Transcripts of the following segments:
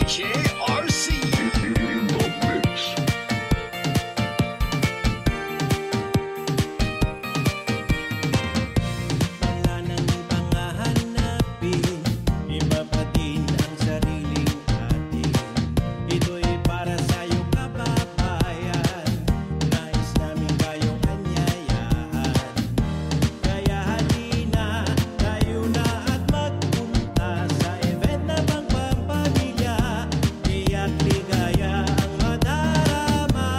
JRC in the mix. Wala nang ibang hahanapin, iba pa din ang sariling atin. Ito'y para sa'yo kababayan, nais namin kayong anyayahan. Kaya halina, tayo na at magpunta sa event na pangpampamilya. Iyak ligaya ang madarama,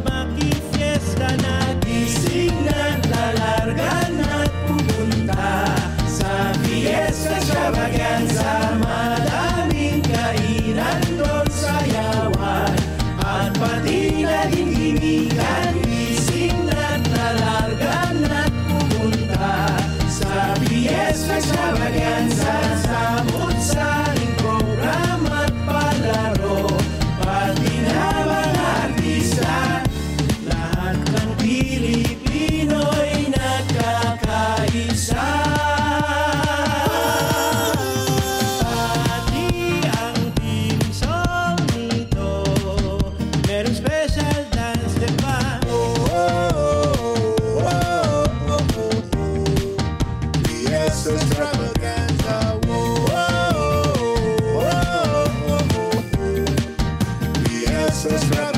makifiesta na, gising na't lalargan at pupunta sa Fiesta Extravaganza. Madaming kainan doon, sayawan at pati na din hinigan. Gising na't lalargan at pupunta sa Fiesta Extravaganza. Samot-saring program at palaro, pati na mga artista. Lahat ng Pilipino'y nagkakaisa. Pati ang team song nito, merong special dance, diba? Fiesta Extravaganza. Fiesta Extravaganza.